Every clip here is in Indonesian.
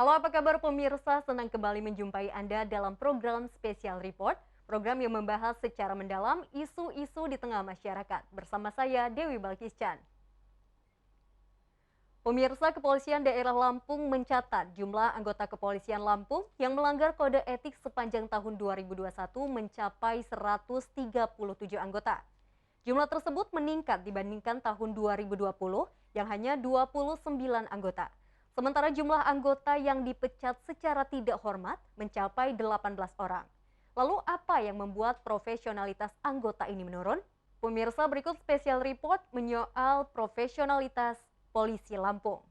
Halo, apa kabar pemirsa? Senang kembali menjumpai Anda dalam program Special Report, program yang membahas secara mendalam isu-isu di tengah masyarakat. Bersama saya, Dewi Balkiscan. Pemirsa, Kepolisian Daerah Lampung mencatat jumlah anggota Kepolisian Lampung yang melanggar kode etik sepanjang tahun 2021 mencapai 137 anggota. Jumlah tersebut meningkat dibandingkan tahun 2020 yang hanya 29 anggota. Sementara jumlah anggota yang dipecat secara tidak hormat mencapai 18 orang. Lalu apa yang membuat profesionalitas anggota ini menurun? Pemirsa, berikut spesial report menyoal profesionalitas Polisi Lampung.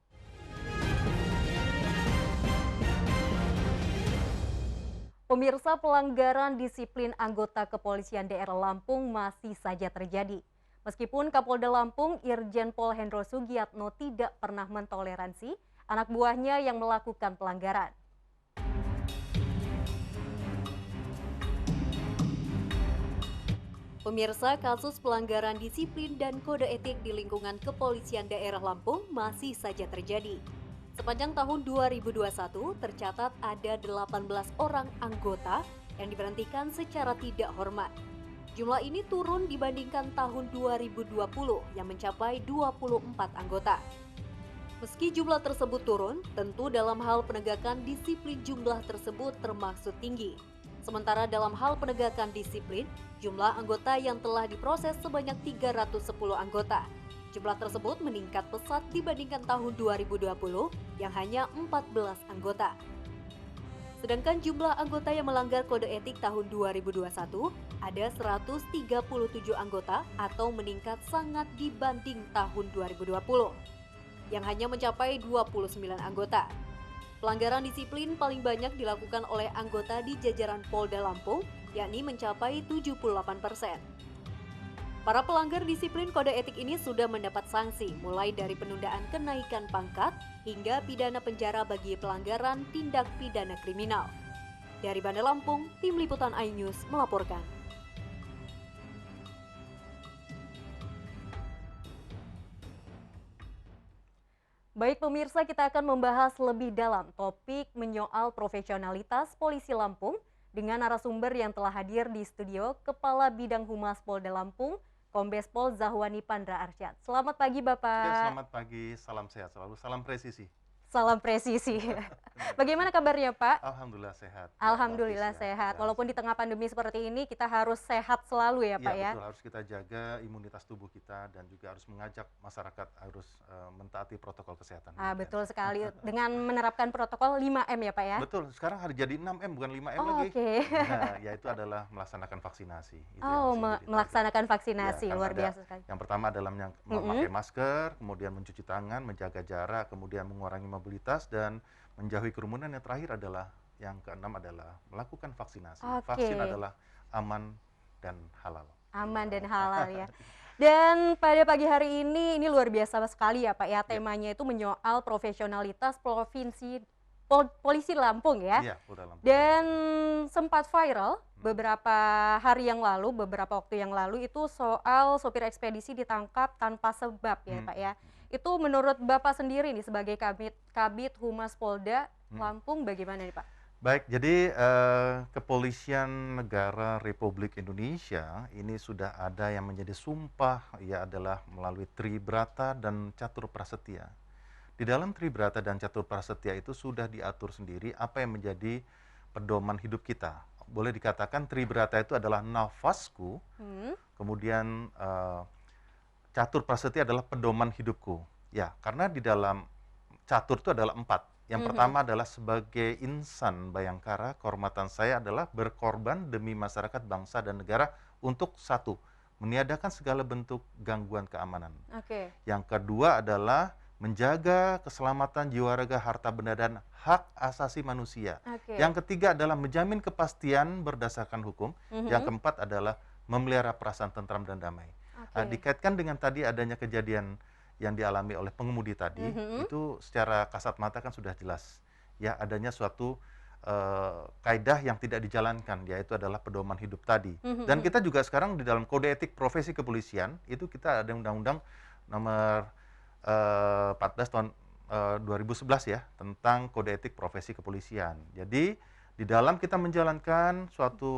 Pemirsa, pelanggaran disiplin anggota Kepolisian Daerah Lampung masih saja terjadi. Meskipun Kapolda Lampung Irjen Pol Hendro Sugiatno tidak pernah mentoleransi anak buahnya yang melakukan pelanggaran. Pemirsa, kasus pelanggaran disiplin dan kode etik di lingkungan Kepolisian Daerah Lampung masih saja terjadi. Sepanjang tahun 2021 tercatat ada 18 orang anggota yang diberhentikan secara tidak hormat. Jumlah ini turun dibandingkan tahun 2020 yang mencapai 24 anggota. Meski jumlah tersebut turun, tentu dalam hal penegakan disiplin jumlah tersebut termaksud tinggi. Sementara dalam hal penegakan disiplin, jumlah anggota yang telah diproses sebanyak 310 anggota. Jumlah tersebut meningkat pesat dibandingkan tahun 2020 yang hanya 14 anggota. Sedangkan jumlah anggota yang melanggar kode etik tahun 2021 ada 137 anggota atau meningkat sangat dibanding tahun 2020 yang hanya mencapai 29 anggota. Pelanggaran disiplin paling banyak dilakukan oleh anggota di jajaran Polda Lampung, yakni mencapai 78%. Para pelanggar disiplin kode etik ini sudah mendapat sanksi, mulai dari penundaan kenaikan pangkat hingga pidana penjara bagi pelanggaran tindak pidana kriminal. Dari Bandar Lampung, Tim Liputan iNews melaporkan. Baik pemirsa, kita akan membahas lebih dalam topik menyoal profesionalitas Polisi Lampung dengan narasumber yang telah hadir di studio, Kepala Bidang Humas Polda Lampung, Kombes Pol Zahwani Pandra Arsyad. Selamat pagi Bapak. Ya, selamat pagi, salam sehat selalu, salam presisi. Salam presisi. Bagaimana kabarnya Pak? Alhamdulillah sehat. Alhamdulillah sehat. Ya, Walaupun di tengah pandemi seperti ini, kita harus sehat selalu ya Pak ya? betul, harus kita jaga imunitas tubuh kita dan juga harus mengajak masyarakat harus mentaati protokol kesehatan. Betul sekali. Dengan menerapkan protokol 5M ya Pak ya? Betul, sekarang harus jadi 6M bukan 5M Oh, lagi. oke. Nah, yaitu adalah melaksanakan vaksinasi. Itu Oh, yang mesti jadi melaksanakan target. vaksinasi, Ya, kan luar ada biasa sekali. yang pertama adalah memakai masker, kemudian mencuci tangan, menjaga jarak, kemudian mengurangi mobilitas dan menjauhi kerumunan. Yang terakhir adalah yang keenam adalah melakukan vaksinasi. Oke. Vaksin adalah aman dan halal. Aman dan halal ya. Dan pada pagi hari ini luar biasa sekali ya Pak ya, temanya itu menyoal profesionalitas Polisi Lampung ya. Iya, Polda Lampung. Dan sempat viral beberapa hari yang lalu, beberapa waktu yang lalu itu soal sopir ekspedisi ditangkap tanpa sebab ya Pak ya. Itu menurut Bapak sendiri nih sebagai Kabid Humas Polda Lampung bagaimana nih Pak? Baik, jadi Kepolisian Negara Republik Indonesia ini sudah ada yang menjadi sumpah, ya adalah melalui Tribrata dan Catur Prasetya. Di dalam Tribrata dan Catur Prasetya itu sudah diatur sendiri apa yang menjadi pedoman hidup kita. Boleh dikatakan Tribrata itu adalah nafasku, kemudian Catur Prasetya adalah pedoman hidupku. Ya, karena di dalam catur itu adalah 4. Yang pertama adalah sebagai insan Bayangkara, kehormatan saya adalah berkorban demi masyarakat, bangsa, dan negara untuk satu, meniadakan segala bentuk gangguan keamanan. Oke. Yang kedua adalah menjaga keselamatan jiwa raga, harta benda, dan hak asasi manusia. Oke. Yang ketiga adalah menjamin kepastian berdasarkan hukum. Yang keempat adalah memelihara perasaan tentram dan damai. Nah, dikaitkan dengan tadi adanya kejadian yang dialami oleh pengemudi tadi, itu secara kasat mata kan sudah jelas. Ya, adanya suatu kaidah yang tidak dijalankan, yaitu adalah pedoman hidup tadi. Dan kita juga sekarang di dalam kode etik profesi kepolisian, itu kita ada undang-undang nomor 14 tahun 2011 ya, tentang kode etik profesi kepolisian. Jadi di dalam kita menjalankan suatu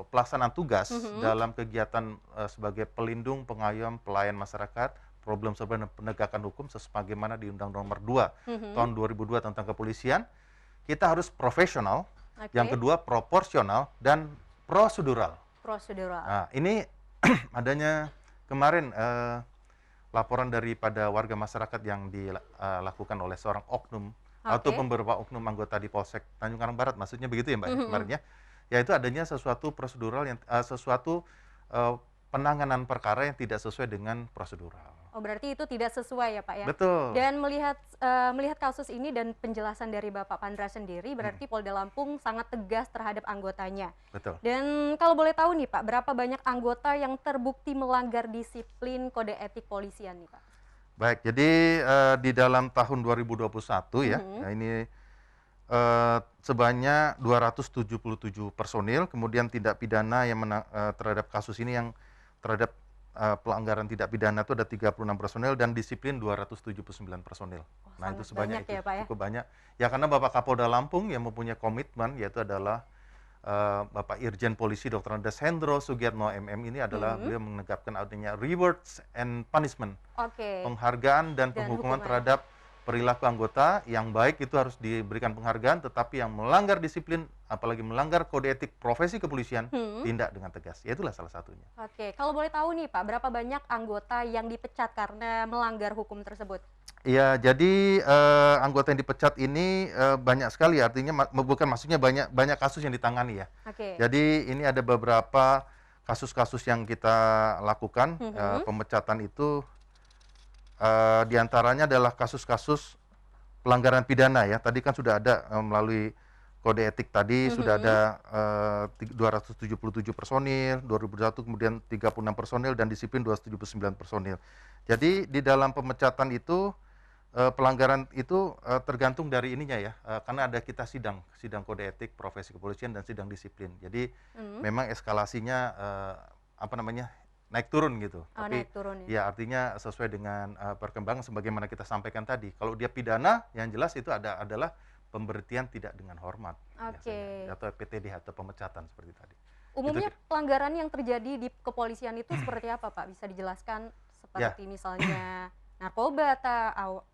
pelaksanaan tugas Mhm. dalam kegiatan sebagai pelindung, pengayom, pelayan masyarakat, problem solver dan penegakan hukum sebagaimana di Undang-Undang Nomor 2 Mhm. tahun 2002 tentang kepolisian, kita harus profesional, yang Oke. kedua proporsional dan prosedural. Prosedural. Nah, ini adanya kemarin laporan daripada warga masyarakat yang dilakukan oleh seorang oknum atau Oke. beberapa oknum anggota di Polsek Tanjung Karang Barat, maksudnya begitu ya Mbak ya kemarin Mhm. ya, yaitu adanya sesuatu prosedural yang sesuatu penanganan perkara yang tidak sesuai dengan prosedural. Oh, berarti itu tidak sesuai ya, Pak, ya? Betul. Dan melihat kasus ini dan penjelasan dari Bapak Pandra sendiri, Mm, berarti Polda Lampung sangat tegas terhadap anggotanya. betul. Dan kalau boleh tahu nih, Pak, berapa banyak anggota yang terbukti melanggar disiplin kode etik polisian nih, Pak? Baik, jadi di dalam tahun 2021 ya, Mhm. ya ini sebanyak 277 personil, kemudian tindak pidana yang terhadap kasus ini yang terhadap pelanggaran tidak pidana itu ada 36 personil dan disiplin 279 personil. Oh, Nah, itu sangat banyak sebanyak itu, ya, Pak, ya? cukup banyak. Ya karena Bapak Kapolda Lampung yang mempunyai komitmen yaitu adalah Bapak Irjen Polisi Dr. Andes Hendro Sugiatno MM ini adalah Mhm. beliau menegakkan adanya rewards and punishment, Oke. penghargaan dan Dan penghukuman hukuman. terhadap perilaku anggota yang baik itu harus diberikan penghargaan, tetapi yang melanggar disiplin, apalagi melanggar kode etik profesi kepolisian, Mhm. tindak dengan tegas. Ya itulah salah satunya. Oke, kalau boleh tahu nih, Pak, berapa banyak anggota yang dipecat karena melanggar hukum tersebut? Ya, jadi anggota yang dipecat ini banyak sekali, artinya bukan maksudnya banyak banyak kasus yang ditangani ya. Oke. Jadi ini ada beberapa kasus-kasus yang kita lakukan Mhm. pemecatan itu diantaranya adalah kasus-kasus pelanggaran pidana ya. Tadi kan sudah ada melalui kode etik tadi sudah ada Mhm. 277 personil, 2001 kemudian 36 personil dan disiplin 279 personil. Jadi di dalam pemecatan itu pelanggaran itu tergantung dari ininya ya, karena ada kita sidang kode etik profesi kepolisian dan sidang disiplin. Jadi Mhm. memang eskalasinya apa namanya naik turun gitu. Oh, Tapi naik turun ya? ya artinya sesuai dengan perkembangan sebagaimana kita sampaikan tadi. Kalau dia pidana, yang jelas itu adalah pemberhentian tidak dengan hormat biasanya, Oke. atau PTDH atau pemecatan seperti tadi. Itu Umumnya pelanggaran yang terjadi di kepolisian itu seperti apa, Pak? Bisa dijelaskan ya, seperti misalnya narkoba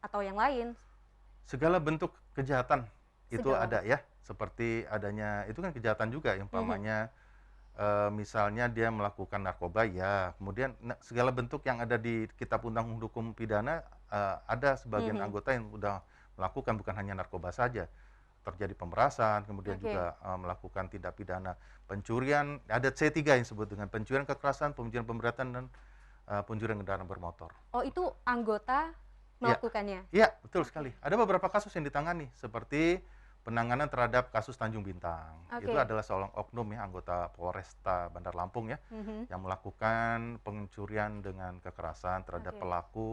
atau yang lain? segala bentuk kejahatan itu Segala ada bentuk. ya, seperti adanya itu kan kejahatan juga, Mhm. umpamanya misalnya dia melakukan narkoba ya, kemudian segala bentuk yang ada di Kitab Undang Hukum Pidana ada sebagian Mhm. anggota yang sudah melakukan bukan hanya narkoba saja, terjadi pemerasan, kemudian Oke. juga melakukan tindak pidana pencurian, ada C3 yang disebut dengan pencurian kekerasan, pencurian pemberatan dan pencurian kendaraan bermotor. Oh, itu anggota Ya, melakukannya? iya, betul Oke. sekali. Ada beberapa kasus yang ditangani, seperti penanganan terhadap kasus Tanjung Bintang. Itu Oke. adalah seorang oknum ya, anggota Polresta Bandar Lampung ya, Mhm. yang melakukan pencurian dengan kekerasan terhadap Oke. pelaku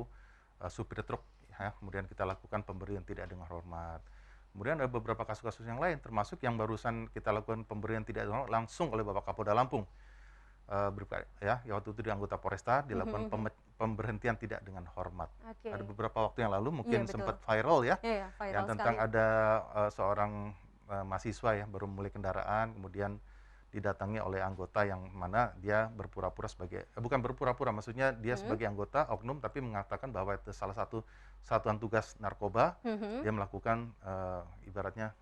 supir truk. Ya, kemudian kita lakukan pemberian tidak dengan hormat. Kemudian ada beberapa kasus-kasus yang lain, termasuk yang barusan kita lakukan pemberian tidak dengan hormat langsung oleh Bapak Kapolda Lampung. Ya, waktu itu di anggota Polresta Mhm dilakukan mhm. pemberhentian tidak dengan hormat. Ada Oke. beberapa waktu yang lalu Iya, mungkin betul. sempat viral ya, Iya ya, yang viral sekali. tentang ada seorang mahasiswa ya baru memiliki kendaraan, kemudian didatangi oleh anggota yang mana dia berpura-pura sebagai bukan berpura-pura, maksudnya dia Mhm. sebagai anggota oknum tapi mengatakan bahwa itu salah satu satuan tugas narkoba, Mhm. dia melakukan ibaratnya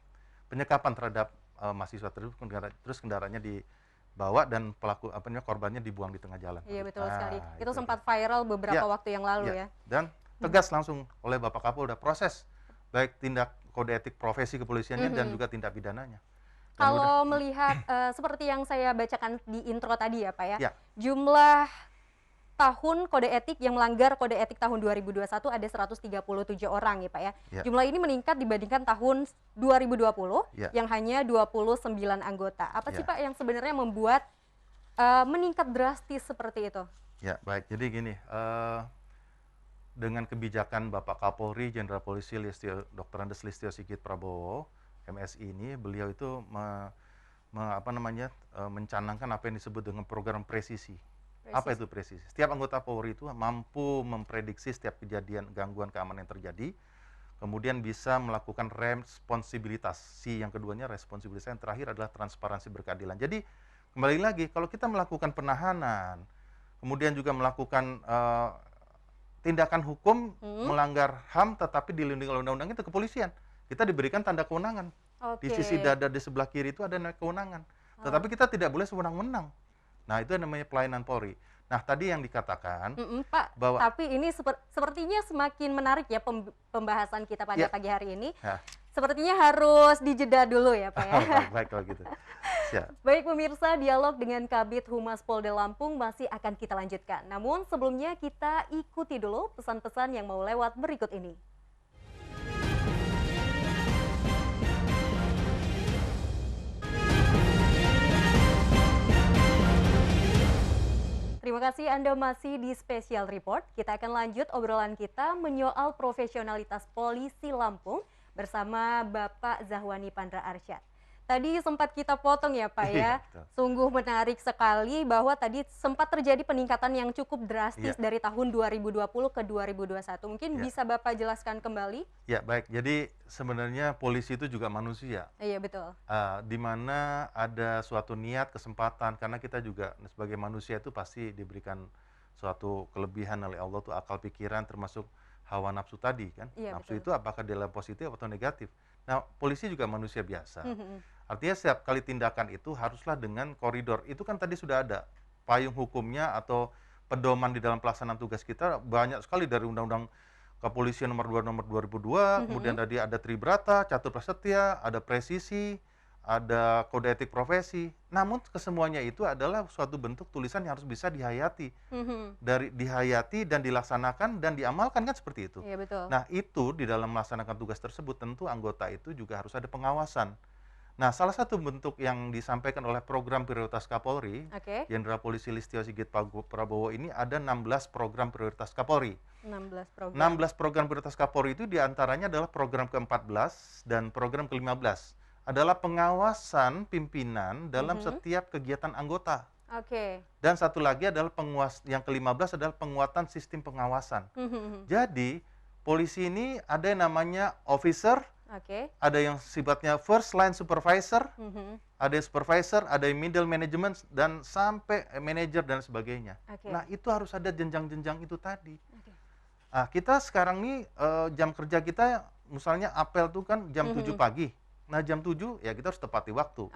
penyekapan terhadap mahasiswa tersebut, terus kendaraannya dibawa dan korbannya dibuang di tengah jalan. Iya, betul sekali. Nah, Itu itu dia. sempat viral beberapa Ya, waktu yang lalu ya. ya? Dan Mhm. tegas langsung oleh Bapak Kapolda proses baik tindak kode etik profesi kepolisiannya dan Mhm. juga tindak pidananya. Dan udah Kalau melihat, seperti yang saya bacakan di intro tadi ya, Pak, ya, ya, jumlah tahun kode etik yang melanggar kode etik tahun 2021 ada 137 orang ya, Pak, ya. ya, Jumlah ini meningkat dibandingkan tahun 2020 ya, yang hanya 29 anggota. Apa sih, ya, Pak, yang sebenarnya membuat, meningkat drastis seperti itu? ya, baik. Jadi gini, dengan kebijakan Bapak Kapolri Jenderal Polisi Dr. Andes Listio Sigit Prabowo, MSI ini, beliau itu mencanangkan apa yang disebut dengan program presisi. Apa Presisi. itu presisi? Setiap anggota Polri itu mampu memprediksi setiap kejadian gangguan keamanan yang terjadi, kemudian bisa melakukan responsibilitas. Yang keduanya responsibilitas, yang terakhir adalah transparansi berkeadilan. Jadi kembali lagi, kalau kita melakukan penahanan, kemudian juga melakukan tindakan hukum melanggar HAM tetapi dilindungi oleh undang-undang, itu kepolisian. Kita diberikan tanda kewenangan. Di sisi dada di sebelah kiri itu ada kewenangan. Tetapi kita tidak boleh sewenang-wenang. Nah, itu yang namanya pelayanan Polri. Nah, tadi yang dikatakan Pak, bahwa tapi ini sepertinya semakin menarik ya pembahasan kita pada pagi hari ini. Ya. Sepertinya harus dijeda dulu ya, Pak ya. Baik kalau gitu. Siap. Baik pemirsa, dialog dengan Kabid Humas Polda Lampung masih akan kita lanjutkan. Namun sebelumnya kita ikuti dulu pesan-pesan yang mau lewat berikut ini. Terima kasih Anda masih di Special Report. Kita akan lanjut obrolan kita menyoal profesionalitas polisi Lampung bersama Bapak Zahwani Pandra Arsyad. Tadi sempat kita potong ya Pak ya, sungguh menarik sekali bahwa tadi sempat terjadi peningkatan yang cukup drastis dari tahun 2020 ke 2021. Mungkin bisa Bapak jelaskan kembali? Ya baik, jadi sebenarnya polisi itu juga manusia. Iya betul. Di mana ada suatu niat, kesempatan, karena kita juga sebagai manusia itu pasti diberikan suatu kelebihan oleh Allah tuh akal pikiran termasuk hawa nafsu tadi kan. Nafsu itu apakah dia positif atau negatif. Nah, polisi juga manusia biasa. Artinya setiap kali tindakan itu haruslah dengan koridor. Itu kan tadi sudah ada payung hukumnya atau pedoman di dalam pelaksanaan tugas kita banyak sekali dari Undang-Undang Kepolisian nomor 2 nomor 2002, kemudian tadi ada Tribrata, Catur Prasetya, ada presisi, ada kode etik profesi. Namun kesemuanya itu adalah suatu bentuk tulisan yang harus bisa dihayati. Dari dihayati dan dilaksanakan dan diamalkan kan seperti itu. Iya betul. Nah, itu di dalam melaksanakan tugas tersebut tentu anggota itu juga harus ada pengawasan. Nah, salah satu bentuk yang disampaikan oleh program prioritas Kapolri, Jenderal Polisi Listio Sigit Prabowo ini ada 16 program prioritas Kapolri. 16 program prioritas Kapolri itu diantaranya adalah program ke-14 dan program ke-15. Adalah pengawasan pimpinan dalam setiap kegiatan anggota. Dan satu lagi adalah yang ke-15 adalah penguatan sistem pengawasan. Jadi, polisi ini ada yang namanya officer, ada yang sifatnya first line supervisor, ada yang supervisor, ada yang middle management, dan sampai manager dan sebagainya. Nah, itu harus ada jenjang-jenjang itu tadi. Nah, kita sekarang nih jam kerja kita, misalnya apel tuh kan jam 7 pagi. Nah, jam 7 ya kita harus tepati waktu.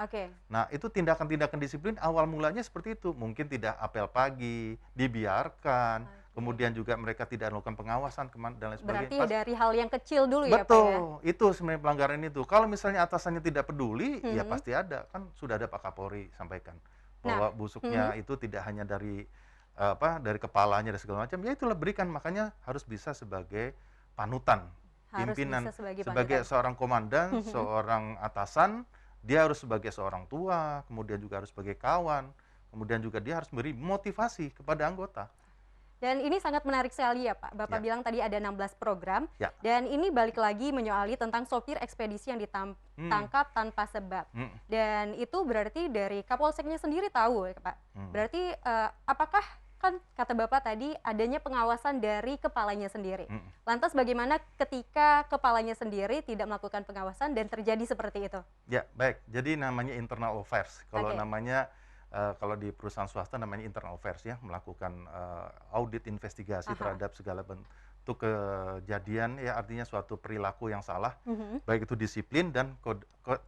Nah, itu tindakan-tindakan disiplin awal mulanya seperti itu. Mungkin tidak apel pagi, dibiarkan, kemudian juga mereka tidak melakukan pengawasan dan lain sebagainya. Berarti dari hal yang kecil dulu ya Pak ya? Betul, itu sebenarnya pelanggaran itu. Kalau misalnya atasannya tidak peduli, ya pasti ada. Kan sudah ada Pak Kapolri sampaikan bahwa busuknya itu tidak hanya dari dari kepalanya dan segala macam. Ya itulah berikan, makanya harus bisa sebagai panutan. Pimpinan sebagai seorang komandan, seorang atasan, dia harus sebagai seorang tua, kemudian juga harus sebagai kawan, kemudian juga dia harus beri motivasi kepada anggota. Dan ini sangat menarik sekali ya Pak. Bapak bilang tadi ada 16 program, dan ini balik lagi menyoali tentang sopir ekspedisi yang ditangkap tanpa sebab. Dan itu berarti dari Kapolseknya sendiri tahu ya Pak. Berarti apakah kan kata Bapak tadi adanya pengawasan dari kepalanya sendiri. Lantas bagaimana ketika kepalanya sendiri tidak melakukan pengawasan dan terjadi seperti itu? Ya, baik. Jadi namanya internal affairs. Kalau namanya kalau di perusahaan swasta namanya internal affairs ya, melakukan audit investigasi terhadap segala bentuk kejadian ya, artinya suatu perilaku yang salah, baik itu disiplin dan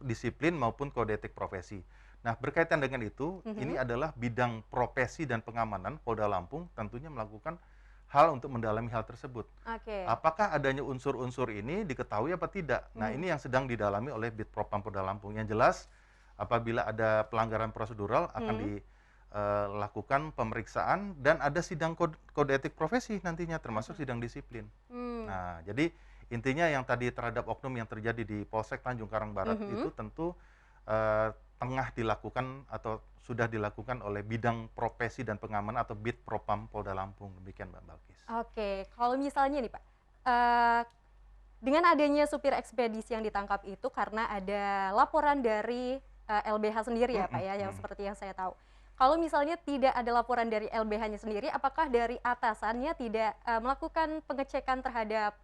disiplin maupun kode etik profesi. Nah, berkaitan dengan itu, ini adalah bidang profesi dan pengamanan Polda Lampung tentunya melakukan hal untuk mendalami hal tersebut. Apakah adanya unsur-unsur ini diketahui apa tidak? Nah, ini yang sedang didalami oleh Bitpropam Polda Lampung. Yang jelas, apabila ada pelanggaran prosedural akan dilakukan pemeriksaan dan ada sidang kode etik profesi nantinya, termasuk sidang disiplin. Nah, jadi intinya yang tadi terhadap oknum yang terjadi di Polsek Tanjung Karang Barat itu tentu tengah dilakukan atau sudah dilakukan oleh bidang profesi dan pengamanan atau Bitpropam Polda Lampung. Demikian Mbak Balkis. Kalau misalnya nih Pak, dengan adanya supir ekspedisi yang ditangkap itu karena ada laporan dari LBH sendiri ya Pak ya, yang seperti yang saya tahu. kalau misalnya tidak ada laporan dari LBH-nya sendiri, apakah dari atasannya tidak melakukan pengecekan terhadap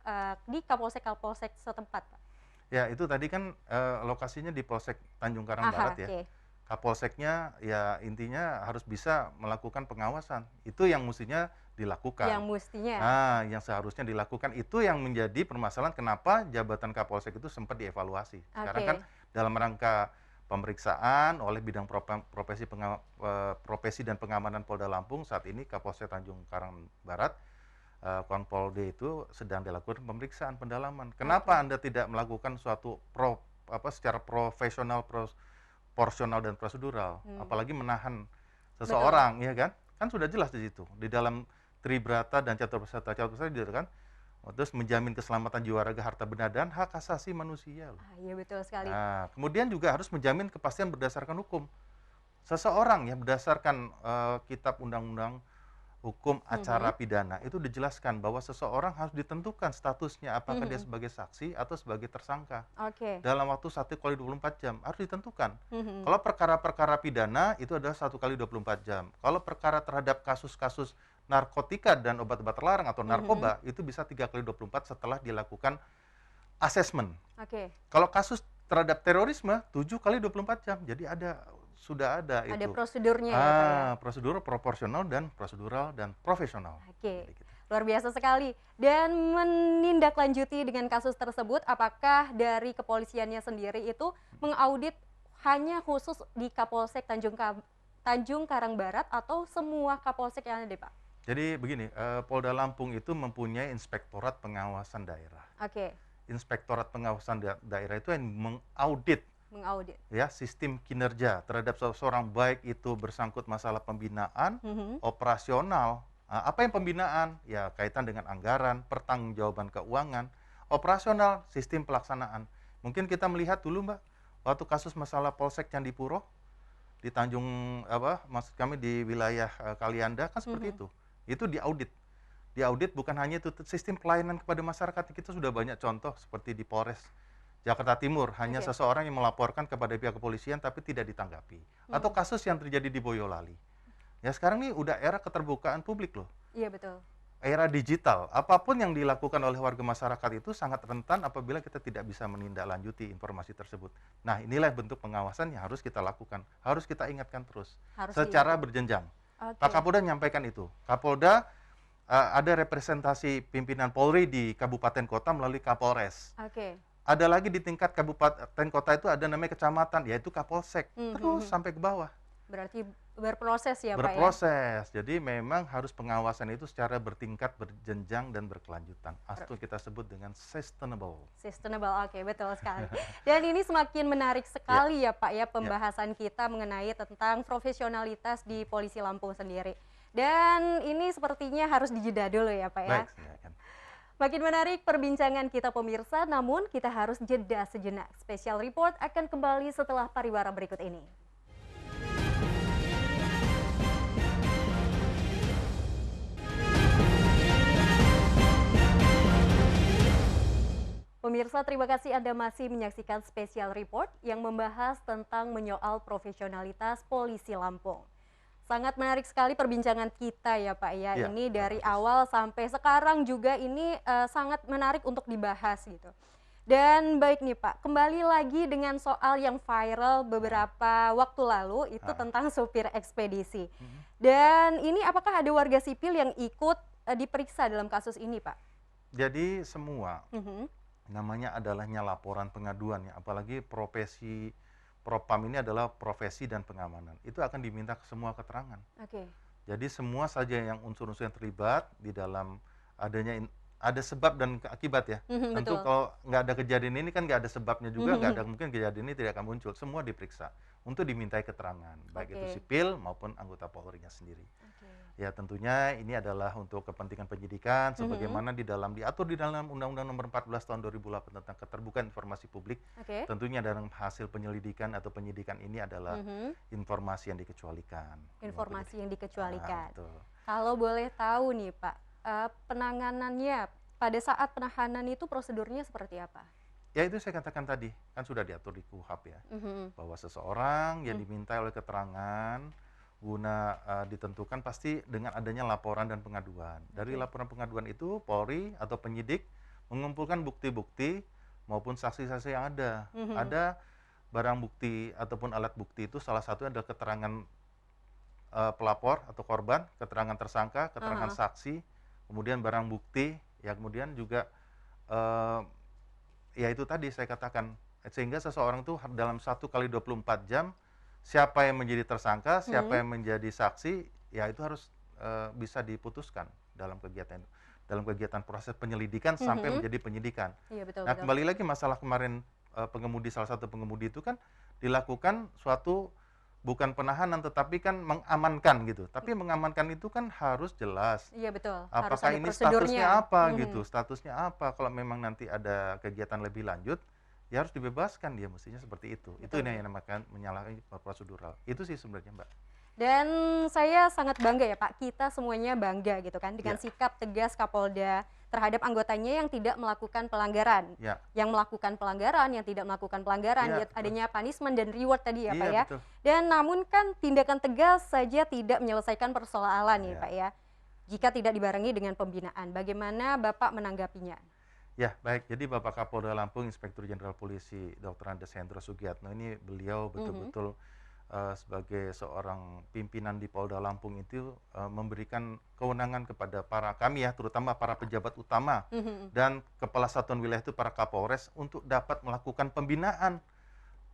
di Kapolsek setempat, Pak? Ya, itu tadi kan lokasinya di Polsek Tanjung Karang Aha, Barat ya. okay. Kapolseknya ya intinya harus bisa melakukan pengawasan. Itu yang mestinya dilakukan. Yang mestinya. Nah, yang seharusnya dilakukan itu yang menjadi permasalahan kenapa jabatan Kapolsek itu sempat dievaluasi. Sekarang kan dalam rangka pemeriksaan oleh bidang profesi dan pengamanan Polda Lampung, saat ini Kapolsek Tanjung Karang Barat Konpol D itu sedang dilakukan pemeriksaan pendalaman. Kenapa Anda tidak melakukan suatu secara profesional, proporsional dan prosedural, apalagi menahan seseorang, ya kan? Kan sudah jelas di situ. Di dalam Tribrata dan catur peserta kan, terus menjamin keselamatan jiwa raga harta benda dan hak asasi manusia. Iya betul sekali. Nah, kemudian juga harus menjamin kepastian berdasarkan hukum. Seseorang yang berdasarkan kitab undang-undang hukum acara pidana itu dijelaskan bahwa seseorang harus ditentukan statusnya apakah dia sebagai saksi atau sebagai tersangka. Dalam waktu 1x24 jam harus ditentukan. Kalau perkara-perkara pidana itu adalah 1x24 jam. Kalau perkara terhadap kasus-kasus narkotika dan obat-obat terlarang atau narkoba itu bisa 3x24 setelah dilakukan asesmen. Kalau kasus terhadap terorisme 7x24 jam. Jadi sudah ada itu. Ada prosedurnya ya, Pak ya? Prosedur proporsional dan prosedural dan profesional. Oke, luar biasa sekali. Dan menindaklanjuti dengan kasus tersebut, apakah dari kepolisiannya sendiri itu mengaudit hanya khusus di Kapolsek Tanjung Karang Barat atau semua Kapolsek yang ada, Pak? Jadi begini, Polda Lampung itu mempunyai Inspektorat Pengawasan Daerah. Inspektorat Pengawasan Daerah itu yang mengaudit ya sistem kinerja terhadap seseorang, baik itu bersangkut masalah pembinaan, operasional. Apa yang pembinaan? Ya kaitan dengan anggaran, pertanggungjawaban keuangan, operasional, sistem pelaksanaan. Mungkin kita melihat dulu Mbak, waktu kasus masalah Polsek Candipuro di Tanjung maksud kami di wilayah Kalianda kan seperti itu. Itu diaudit. Diaudit bukan hanya itu sistem pelayanan kepada masyarakat, kita sudah banyak contoh seperti di Polres Jakarta Timur, hanya seseorang yang melaporkan kepada pihak kepolisian tapi tidak ditanggapi. Atau kasus yang terjadi di Boyolali. Ya sekarang ini udah era keterbukaan publik loh. Iya betul. Era digital, apapun yang dilakukan oleh warga masyarakat itu sangat rentan apabila kita tidak bisa menindaklanjuti informasi tersebut. Nah inilah bentuk pengawasan yang harus kita lakukan, harus kita ingatkan terus. Secara berjenjang. Pak Kapolda menyampaikan itu. Kapolda ada representasi pimpinan Polri di kabupaten kota melalui Kapolres. Ada lagi di tingkat kabupaten kota itu ada namanya kecamatan, yaitu Kapolsek, terus sampai ke bawah. Berarti berproses ya Pak ya? Berproses, jadi memang harus pengawasan itu secara bertingkat, berjenjang, dan berkelanjutan. Itu kita sebut dengan sustainable. Sustainable, betul sekali. Dan ini semakin menarik sekali ya Pak ya pembahasan kita mengenai tentang profesionalitas di Polisi Lampung sendiri. Dan ini sepertinya harus dijeda dulu ya Pak ya? Baik, makin menarik perbincangan kita pemirsa, namun kita harus jeda sejenak. Special Report akan kembali setelah pariwara berikut ini. Pemirsa, terima kasih Anda masih menyaksikan Special Report yang membahas tentang menyoal profesionalitas Polisi Lampung. Sangat menarik sekali perbincangan kita ya Pak ya, ini dari awal sampai sekarang juga ini sangat menarik untuk dibahas gitu. Dan baik nih Pak, kembali lagi dengan soal yang viral beberapa waktu lalu itu tentang supir ekspedisi. Dan ini apakah ada warga sipil yang ikut diperiksa dalam kasus ini Pak? Jadi semua, namanya adalahnya laporan pengaduan ya, apalagi profesi Propam ini adalah profesi dan pengamanan. Itu akan diminta ke semua keterangan. Jadi semua saja yang unsur-unsur yang terlibat di dalam ada sebab dan akibat ya. Tentu kalau nggak ada kejadian ini kan nggak ada sebabnya juga, nggak ada mungkin kejadian ini tidak akan muncul. Semua diperiksa untuk dimintai keterangan, baik itu sipil maupun anggota Polri-nya sendiri. Ya tentunya ini adalah untuk kepentingan penyidikan sebagaimana diatur di dalam Undang-Undang Nomor 14 Tahun 2008 tentang keterbukaan informasi publik. Tentunya dalam hasil penyelidikan atau penyidikan ini adalah informasi yang dikecualikan. Informasi yang dikecualikan. Kalau boleh tahu nih Pak, penanganannya pada saat penahanan itu prosedurnya seperti apa? Ya itu saya katakan tadi, kan sudah diatur di KUHP ya, bahwa seseorang yang dimintai oleh keterangan guna ditentukan pasti dengan adanya laporan dan pengaduan. Dari laporan pengaduan itu Polri atau penyidik mengumpulkan bukti-bukti maupun saksi-saksi yang ada. Ada barang bukti ataupun alat bukti itu salah satunya adalah keterangan pelapor atau korban, keterangan tersangka, keterangan saksi, kemudian barang bukti, ya kemudian juga ya itu tadi saya katakan, sehingga seseorang itu dalam 1 kali 24 jam siapa yang menjadi tersangka, siapa yang menjadi saksi, ya itu harus bisa diputuskan dalam kegiatan proses penyelidikan sampai menjadi penyidikan. Iya, betul, Nah, betul. kembali lagi masalah kemarin salah satu pengemudi itu kan dilakukan suatu bukan penahanan tetapi kan mengamankan gitu. Tapi mengamankan itu kan harus jelas. Iya, betul. Harus Apakah ada ini prosedurnya. statusnya apa gitu? Statusnya apa? Kalau memang nanti ada kegiatan lebih lanjut, ya harus dibebaskan dia, mestinya seperti itu. Itu yang dinamakan menyalahi prosedural. Itu sih sebenarnya, Mbak. Dan saya sangat bangga ya Pak, kita semuanya bangga gitu kan dengan sikap tegas Kapolda terhadap anggotanya yang tidak melakukan pelanggaran. Yang melakukan pelanggaran, yang tidak melakukan pelanggaran, adanya punishment dan reward tadi ya Pak ya. Betul. Dan namun kan tindakan tegas saja tidak menyelesaikan persoalan ya Pak ya. Jika tidak dibarengi dengan pembinaan, bagaimana Bapak menanggapinya? Ya, baik. Jadi Bapak Kapolda Lampung, Inspektur Jenderal Polisi Dr. Andes Hendro Sugiatno ini beliau betul-betul sebagai seorang pimpinan di Polda Lampung itu memberikan kewenangan kepada kami ya, terutama para pejabat utama dan kepala satuan wilayah itu para Kapolres untuk dapat melakukan pembinaan.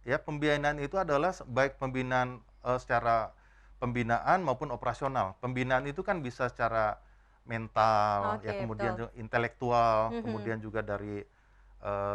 Ya, pembinaan itu adalah baik pembinaan secara pembinaan maupun operasional. Pembinaan itu kan bisa secara mental, ya kemudian intelektual, kemudian juga dari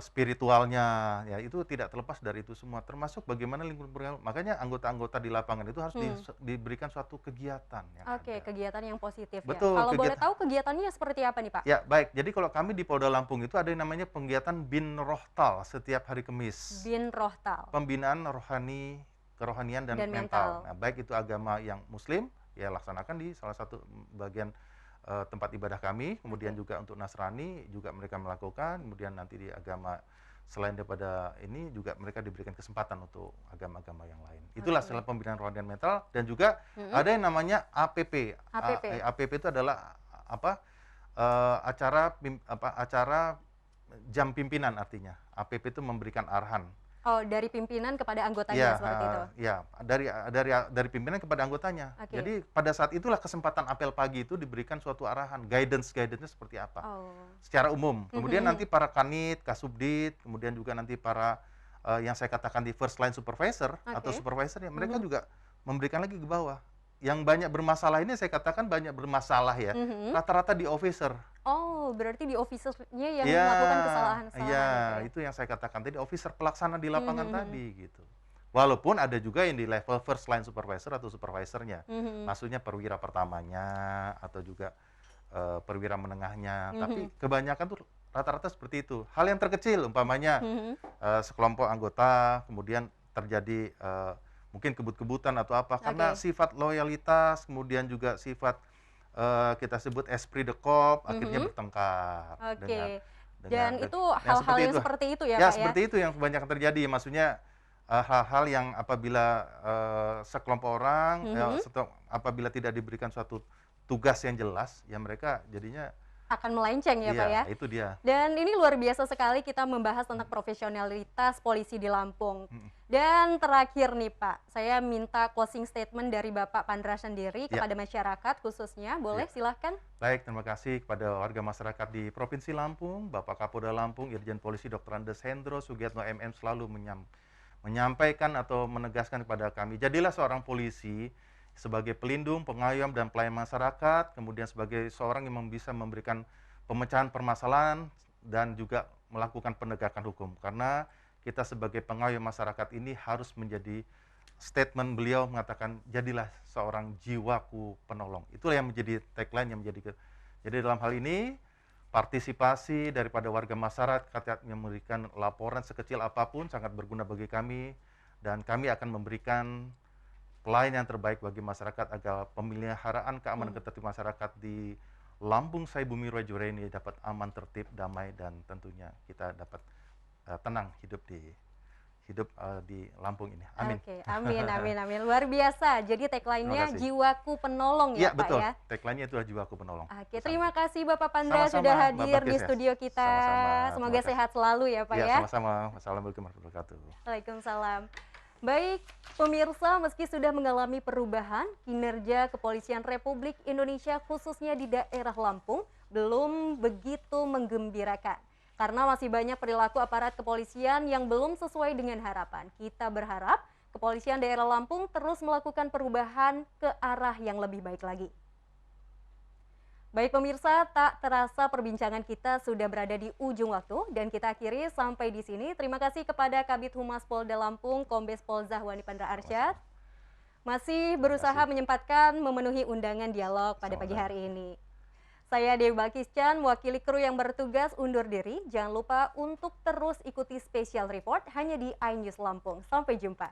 spiritualnya, ya itu tidak terlepas dari itu semua, termasuk bagaimana lingkungan. Makanya anggota-anggota di lapangan itu harus diberikan suatu kegiatan yang kegiatan yang positif. Betul, ya. Kalau boleh tahu kegiatannya seperti apa nih Pak? Ya baik, jadi kalau kami di Polda Lampung itu ada yang namanya kegiatan Bin Rohtal setiap hari Kamis. Bin Rohtal. Pembinaan rohani, kerohanian dan mental. Nah, baik itu agama yang Muslim, ya laksanakan di salah satu bagian tempat ibadah kami, kemudian juga untuk Nasrani juga mereka melakukan, kemudian nanti di agama selain daripada ini juga mereka diberikan kesempatan untuk agama-agama yang lain. Itulah setelah pembinaan rohani dan mental, dan juga ada yang namanya APP. APP itu adalah acara jam pimpinan artinya. APP itu memberikan arahan. Oh, dari pimpinan kepada anggotanya seperti itu? Ya, dari pimpinan kepada anggotanya. Jadi pada saat itulah kesempatan apel pagi itu diberikan suatu arahan, guidance-nya seperti apa. Secara umum. Kemudian nanti para kanit, kasubdit, kemudian juga nanti para yang saya katakan di first line supervisor atau supervisor, mereka juga memberikan lagi ke bawah. Yang banyak bermasalah ini saya katakan banyak bermasalah ya, rata-rata di officer. Oh, berarti di officernya yang melakukan kesalahan-kesalahan. Iya, itu yang saya katakan tadi, officer pelaksana di lapangan tadi gitu. Walaupun ada juga yang di level first line supervisor atau supervisornya, maksudnya perwira pertamanya atau juga perwira menengahnya, tapi kebanyakan tuh rata-rata seperti itu. Hal yang terkecil, umpamanya sekelompok anggota kemudian terjadi mungkin kebut-kebutan atau apa, karena sifat loyalitas, kemudian juga sifat kita sebut esprit de corps, akhirnya bertengkar. Dan itu hal-hal yang seperti itu ya Pak ya? Ya, seperti itu yang kebanyakan terjadi. Maksudnya hal-hal yang apabila sekelompok orang, apabila tidak diberikan suatu tugas yang jelas, ya mereka jadinya akan melenceng ya Pak ya? Itu dia. Dan ini luar biasa sekali kita membahas tentang profesionalitas polisi di Lampung. Dan terakhir nih Pak, saya minta closing statement dari Bapak Pandra sendiri kepada masyarakat khususnya, boleh silahkan? Baik, terima kasih kepada warga masyarakat di Provinsi Lampung, Bapak Kapolda Lampung, Irjen Polisi Dr. Andes Hendro Sugiatno MM selalu menyampaikan atau menegaskan kepada kami, jadilah seorang polisi sebagai pelindung, pengayom, dan pelayan masyarakat, kemudian sebagai seorang yang bisa memberikan pemecahan permasalahan dan juga melakukan penegakan hukum. Karena kita sebagai pengayom masyarakat ini harus menjadi statement beliau mengatakan, jadilah seorang jiwaku penolong. Itulah yang menjadi tagline yang menjadi. Jadi dalam hal ini, partisipasi daripada warga masyarakat yang memberikan laporan sekecil apapun sangat berguna bagi kami, dan kami akan memberikan pelayanan yang terbaik bagi masyarakat agar pemeliharaan keamanan ketertiban masyarakat di Lampung Sai Bumi Rajure ini dapat aman, tertib, damai, dan tentunya kita dapat tenang hidup di hidup di Lampung ini. Amin. Oke, amin, amin, amin. Luar biasa. Jadi tagline-nya jiwaku penolong ya, Pak betul. ya? Tagline-nya itu jiwaku penolong. Oke, terima kasih Bapak Pandra sudah hadir di studio kita. Sama-sama. Semoga sehat selalu ya Pak ya. Sama-sama. Wassalamualaikum warahmatullahi wabarakatuh. Waalaikumsalam. Baik, pemirsa, meski sudah mengalami perubahan, kinerja Kepolisian Republik Indonesia khususnya di daerah Lampung belum begitu menggembirakan. Karena masih banyak perilaku aparat kepolisian yang belum sesuai dengan harapan. Kita berharap Kepolisian Daerah Lampung terus melakukan perubahan ke arah yang lebih baik lagi. Baik pemirsa, tak terasa perbincangan kita sudah berada di ujung waktu dan kita akhiri sampai di sini. Terima kasih kepada Kabid Humas Polda Lampung, Kombes Pol Zahwani Pandra Arsyad. Masih berusaha menyempatkan memenuhi undangan dialog pada pagi hari ini. Saya Dewi Balkiscan, mewakili kru yang bertugas undur diri. Jangan lupa untuk terus ikuti special report hanya di iNews Lampung. Sampai jumpa.